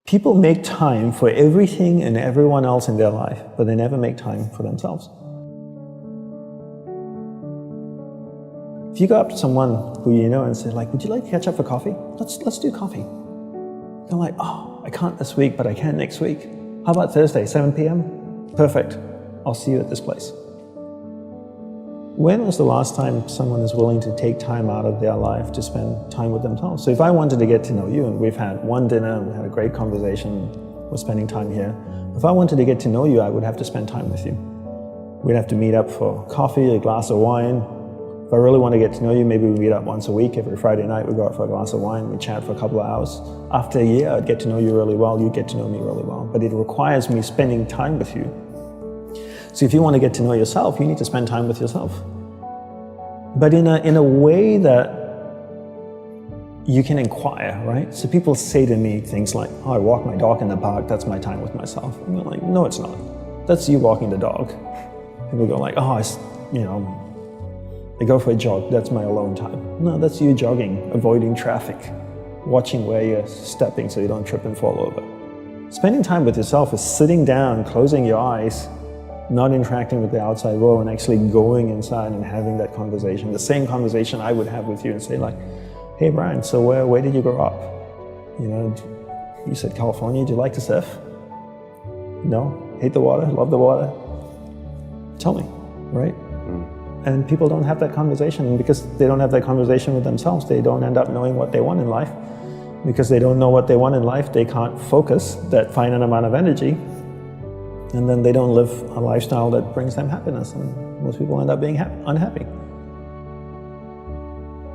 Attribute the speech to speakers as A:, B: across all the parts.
A: People make time for everything and everyone else in their life, but they never make time for themselves. If you go up to someone who you know and say, like, would you like to catch up for coffee? Let's do coffee. They're like, oh, I can't this week, but I can next week. How about Thursday, 7 p.m.? Perfect. I'll see you at this place. When was the last time someone is willing to take time out of their life to spend time with themselves? So if I wanted to get to know you, and we've had one dinner, and we had a great conversation, we're spending time here. If I wanted to get to know you, I would have to spend time with you. We'd have to meet up for coffee, a glass of wine. If I really want to get to know you, maybe we meet up once a week. Every Friday night we go out for a glass of wine, we chat for a couple of hours. After a year, I'd get to know you really well, you'd get to know me really well. But it requires me spending time with you. So if you want to get to know yourself, you need to spend time with yourself. But in a way that you can inquire, right? So people say to me things like, oh, I walk my dog in the park, that's my time with myself. And I'm like, no, it's not. That's you walking the dog. People go like, oh, I go for a jog, that's my alone time. No, that's you jogging, avoiding traffic, watching where you're stepping so you don't trip and fall over. Spending time with yourself is sitting down, closing your eyes, not interacting with the outside world, and actually going inside and having that conversation. The same conversation I would have with you and say like, hey Brian, so where did you grow up? You know, you said California, do you like to surf? No? Hate the water, love the water? Tell me, right? And people don't have that conversation, and because they don't have that conversation with themselves, they don't end up knowing what they want in life. Because they don't know what they want in life, they can't focus that finite amount of energy, and then they don't live a lifestyle that brings them happiness, and most people end up being unhappy.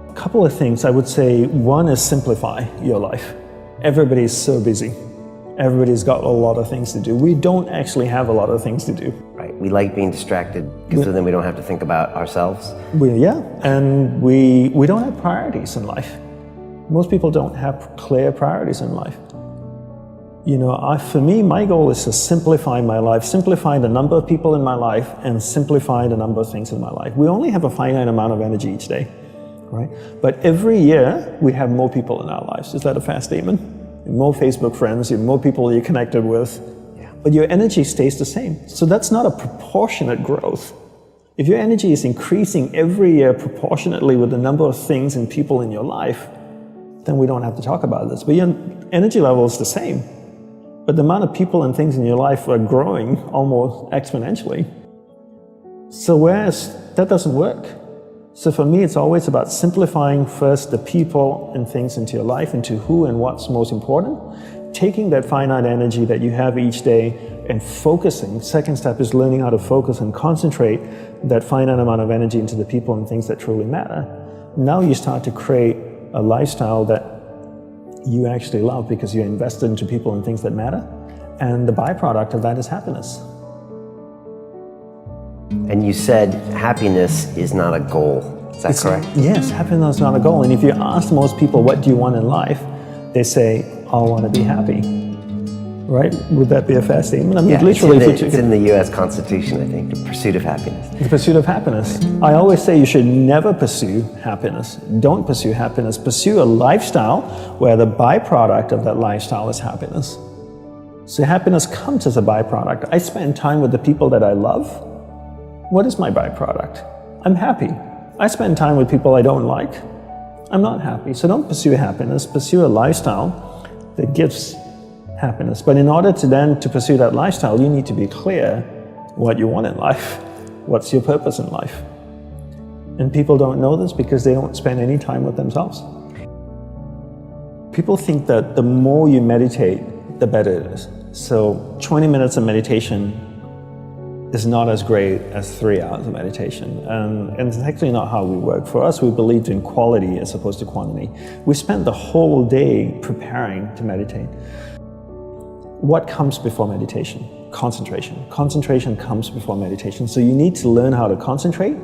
A: A couple of things I would say. One is simplify your life. Everybody's so busy. Everybody's got a lot of things to do. We don't actually have a lot of things to do.
B: Right, we like being distracted because then we don't have to think about ourselves.
A: And we don't have priorities in life. Most people don't have clear priorities in life. You know, for me, my goal is to simplify my life, simplify the number of people in my life, and simplify the number of things in my life. We only have a finite amount of energy each day, right? But every year, we have more people in our lives. Is that a fair statement? More Facebook friends, you have more people you're connected with, but your energy stays the same. So that's not a proportionate growth. If your energy is increasing every year proportionately with the number of things and people in your life, then we don't have to talk about this. But your energy level is the same. But the amount of people and things in your life are growing almost exponentially. So whereas that doesn't work. So for me, it's always about simplifying first the people and things into your life, into who and what's most important, taking that finite energy that you have each day and focusing. Second step is learning how to focus and concentrate that finite amount of energy into the people and things that truly matter. Now you start to create a lifestyle that you actually love because you're invested into people and things that matter. And the byproduct of that is happiness.
B: And you said happiness is not a goal. Is that correct?
A: Yes, happiness is not a goal. And if you ask most people, what do you want in life? They say, I want to be happy. Right? Would that be a fair statement? I mean, literally,
B: it's in the U.S. Constitution, I think, the pursuit of happiness.
A: The pursuit of happiness. I always say you should never pursue happiness. Don't pursue happiness. Pursue a lifestyle where the byproduct of that lifestyle is happiness. So happiness comes as a byproduct. I spend time with the people that I love. What is my byproduct? I'm happy. I spend time with people I don't like. I'm not happy. So don't pursue happiness. Pursue a lifestyle that gives happiness. But in order to pursue that lifestyle, you need to be clear what you want in life. What's your purpose in life? And people don't know this because they don't spend any time with themselves. People think that the more you meditate, the better it is. So 20 minutes of meditation is not as great as 3 hours of meditation. And it's actually not how we work. For us, we believed in quality as opposed to quantity. We spent the whole day preparing to meditate. What comes before meditation? Concentration. Concentration comes before meditation. So you need to learn how to concentrate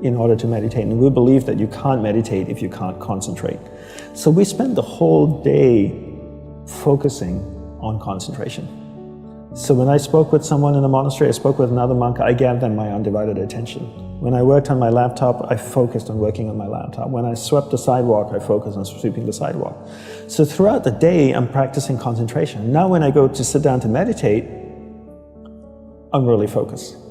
A: in order to meditate. And we believe that you can't meditate if you can't concentrate. So we spend the whole day focusing on concentration. So when I spoke with someone in the monastery, I spoke with another monk, I gave them my undivided attention. When I worked on my laptop, I focused on working on my laptop. When I swept the sidewalk, I focused on sweeping the sidewalk. So throughout the day, I'm practicing concentration. Now when I go to sit down to meditate, I'm really focused.